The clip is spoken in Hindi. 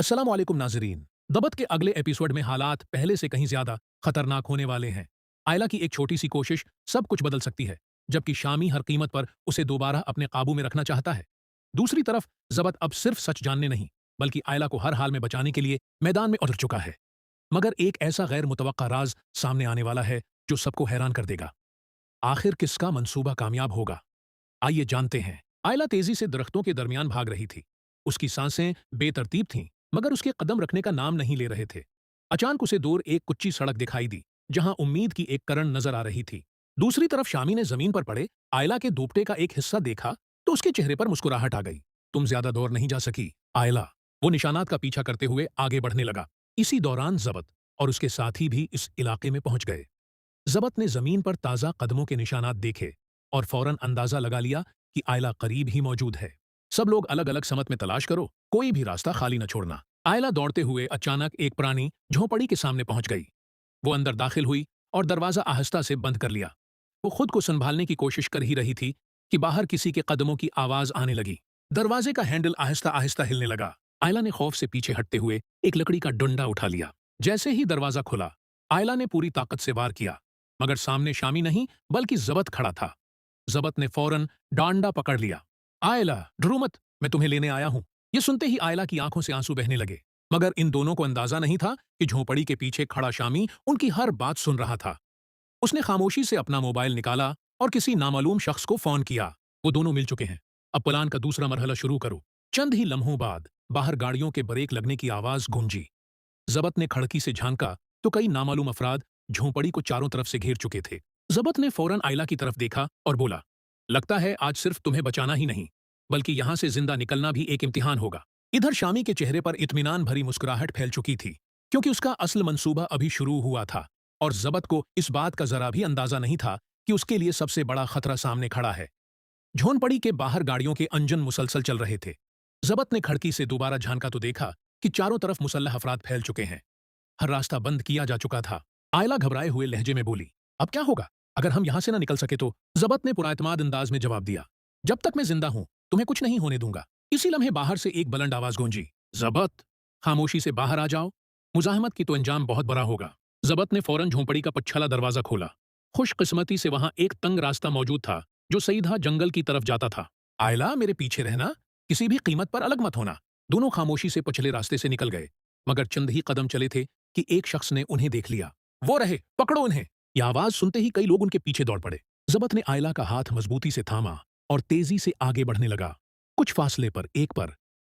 अस्सलाम वालेकुम नाजरीन। दबत के अगले एपिसोड में हालात पहले से कहीं ज्यादा खतरनाक होने वाले हैं। आयला की एक छोटी सी कोशिश सब कुछ बदल सकती है, जबकि शामी हर कीमत पर उसे दोबारा अपने काबू में रखना चाहता है। दूसरी तरफ जबत अब सिर्फ सच जानने नहीं, बल्कि आयला को हर हाल में बचाने के लिए मैदान में उतर चुका है। मगर एक ऐसा गैर मुतवक्का राज सामने आने वाला है जो सबको हैरान कर देगा। आखिर किसका मंसूबा कामयाब होगा? आइए जानते हैं। आयला तेजी से दरख्तों के दरमियान भाग रही थी। उसकी सांसें बेतरतीब थीं, मगर उसके कदम रखने का नाम नहीं ले रहे थे। अचानक उसे दूर एक कुच्ची सड़क दिखाई दी, जहां उम्मीद की एक किरण नजर आ रही थी। दूसरी तरफ शामी ने जमीन पर पड़े आयला के दोपटे का एक हिस्सा देखा तो उसके चेहरे पर मुस्कुराहट आ गई। तुम ज्यादा दौड़ नहीं जा सकी, आयला। वो निशानात का पीछा करते हुए आगे बढ़ने लगा। इसी दौरान जबत और उसके साथी भी इस इलाके में पहुंच गए। जबत ने जमीन पर ताजा कदमों के निशानात देखे और फौरन अंदाजा लगा लिया कि आयला करीब ही मौजूद है। सब लोग अलग अलग समत में तलाश करो, कोई भी रास्ता खाली न छोड़ना। आयला दौड़ते हुए अचानक एक पुरानी झोंपड़ी के सामने पहुंच गई। वो अंदर दाखिल हुई और दरवाजा आहिस्ता से बंद कर लिया। वो खुद को संभालने की कोशिश कर ही रही थी कि बाहर किसी के कदमों की आवाज आने लगी। दरवाजे का हैंडल आहिस्ता आहिस्ता हिलने लगा। आयला ने खौफ से पीछे हटते हुए एक लकड़ी का डंडा उठा लिया। जैसे ही दरवाजा खुला, आयला ने पूरी ताकत से वार किया, मगर सामने शामी नहीं बल्कि जबत खड़ा था। जबत ने फौरन डांडा पकड़ लिया। आयला, डरो मत, मैं तुम्हें लेने आया हूं। ये सुनते ही आयला की आंखों से आंसू बहने लगे, मगर इन दोनों को अंदाजा नहीं था कि झोंपड़ी के पीछे खड़ा शामी उनकी हर बात सुन रहा था। उसने खामोशी से अपना मोबाइल निकाला और किसी नामालूम शख्स को फोन किया। वो दोनों मिल चुके हैं, अब प्लान का दूसरा मरहला शुरू करो। चंद ही लम्हों बाद बाहर गाड़ियों के ब्रेक लगने की आवाज गूंजी। जबत ने खिड़की से झांका तो कई नामालूम अफराद झोंपड़ी को चारों तरफ से घेर चुके थे। जबत ने फौरन आयला की तरफ देखा और बोला, लगता है आज सिर्फ तुम्हें बचाना ही नहीं, बल्कि यहां से जिंदा निकलना भी एक इम्तिहान होगा। इधर शामी के चेहरे पर इत्मीनान भरी मुस्कुराहट फैल चुकी थी, क्योंकि उसका असल मंसूबा अभी शुरू हुआ था और जबत को इस बात का जरा भी अंदाजा नहीं था कि उसके लिए सबसे बड़ा खतरा सामने खड़ा है। झोंपड़ी के बाहर गाड़ियों के इंजन मुसलसल चल रहे थे। जबत ने खिड़की से दोबारा झांका तो देखा कि चारों तरफ मुसल्लह अफराद फैल चुके हैं। हर रास्ता बंद किया जा चुका था। आयला घबराए हुए लहजे में बोली, अब क्या होगा अगर हम यहां से ना निकल सके तो? जबत ने पुराएतमाद अंदाज में जवाब दिया, जब तक मैं जिंदा हूं तुम्हें कुछ नहीं होने दूंगा। इसी लम्हे बाहर से एक बुलंद आवाज गूंजी, जबत, खामोशी से बाहर आ जाओ, मुजाहमत की तो अंजाम बहुत बड़ा होगा। जबत ने फौरन झोंपड़ी का पछला दरवाजा खोला। खुशकिस्मती से वहां एक तंग रास्ता मौजूद था जो सीधा जंगल की तरफ जाता था। आयला, मेरे पीछे रहना, किसी भी कीमत पर अलग मत होना। दोनों खामोशी से पछले रास्ते से निकल गए, मगर चंद ही कदम चले थे कि एक शख्स ने उन्हें देख लिया। वो रहे, पकड़ो उन्हें। यह आवाज सुनते ही कई लोग उनके पीछे दौड़ पड़े। जबत ने आयला का हाथ मजबूती से थामा और तेजी से आगे बढ़ने लगा। कुछ फासले पर एक पर